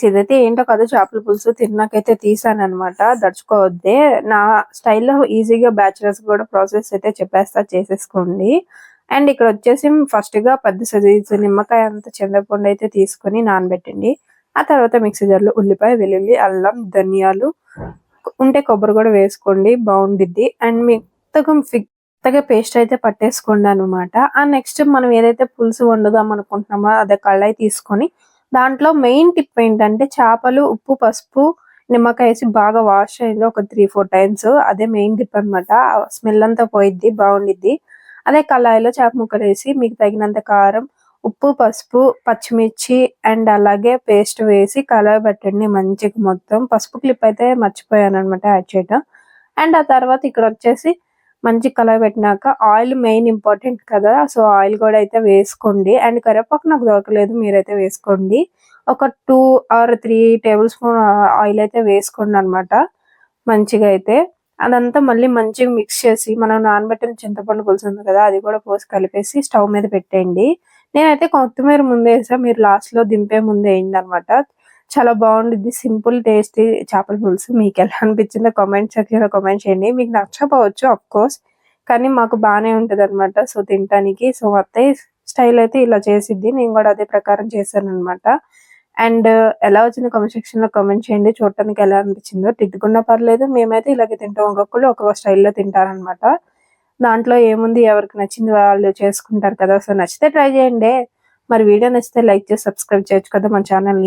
ఇదైతే ఏంటో కాదు చేపల పులుసు తిన్నాకైతే తీసాననమాట. దడుచుకోవద్దే. నా స్టైల్‌లో ఈజీగా బ్యాచిలర్స్ కూడా ప్రాసెస్ అయితే చెప్పేస్తా చేసేసుకోండి. అండ్ ఇక్కడొచ్చేసి ఫస్ట్‌గా పెద్ద సైజు నిమ్మకాయ అంత చింతపండు అయితే తీసుకొని నానబెట్టండి. ఆ తర్వాత మిక్సీ జార్‌లో ఉల్లిపాయ, వెల్లుల్లి, అల్లం, ధనియాలు ఉంటే కొబ్బరి కూడా వేసుకోండి బావుండిద్ది. అండ్ మెత్తగా పేస్ట్ అయితే పట్టేసుకోండనమాట. నెక్స్ట్ మనం ఏదైతే పులుసు వండుదాం అనుకుంటున్నామో అదే కళాయి తీసుకొని దాంట్లో మెయిన్ టిప్ ఏంటంటే చేపలు ఉప్పు, పసుపు, నిమ్మకాయ ఏసి బాగా వాష్ చేయండి ఒక 3, 4 టైమ్స్. అదే మెయిన్ టిప్ అనమాట. స్మెల్ అంతా పోయిద్ది బావుండిద్ది. అదే కళాయిలో చేప ముక్కలేసి మీకు తగినంత కారం, ఉప్పు, పసుపు, పచ్చిమిర్చి అండ్ అలాగే పేస్ట్ వేసి కలయబెట్టండి మంచిగా మొత్తం. పసుపు క్లిప్ అయితే మర్చిపోయాననమాట యాడ్ చేయటం. అండ్ ఆ తర్వాత ఇక్కడొచ్చేసి మంచిగా కలయబెట్టినాక ఆయిల్ మెయిన్ ఇంపార్టెంట్ కదా! సో, ఆయిల్ కూడా అయితే వేసుకోండి. అండ్ కరివేపాకు నాకు దొరకలేదు మీరైతే వేసుకోండి. ఒక 2 ఆర్ 3 టేబుల్ స్పూన్ ఆయిల్ అయితే వేసుకోండనమాట. మంచిగా అయితే. అదంతా మళ్ళీ మంచిగా మిక్స్ చేసి మనం నానబెట్టిన చింతపండు పులుసు ఉంది కదా! అది కూడా పోసి కలిపేసి స్టవ్ మీద పెట్టేయండి. నేనైతే కొత్తిమీర ముందేసా. మీరు లాస్ట్‌లో దింపే ముందు ఎయండనమాట. చాలా బావుండిద్ది. సింపుల్ టేస్టీ చేపల పులుసు. మీకెలా అనిపించిందో కామెంట్ సెక్షన్‌లో కామెంట్ చేయండి. మీకు నచ్చకపోవచ్చు ఆఫ్‌కోర్స్. కానీ మాకు బానే ఉంటదనమాట. సో, తినటానికి. సో, అత్తయ్య స్టైల్ అయితే ఇలా చేసిద్ది. నేను కూడా అదే ప్రకారం చేశాననమాట. అండ్ ఎలా వచ్చిందో కామెంట్ సెక్షన్‌లో కామెంట్ చేయండి. చూడటానికి ఎలా అనిపించిందో. తిట్టుకున్నా పర్లేదు. మేమైతే ఇలాగే తింటాం. ఒక్కొక్కళ్ళు ఒక్కొక్క స్టైల్‌లో తింటారనమాట. దాంట్లో ఏముంది ఎవరికి నచ్చింది వాళ్ళు చేసుకుంటారు కదా! సో, నచ్చితే ట్రై చేయండే. మరి వీడియో నచ్చితే లైక్ చేసి సబ్స్క్రైబ్ చేయొచ్చు కదా మన ఛానెల్‌ని.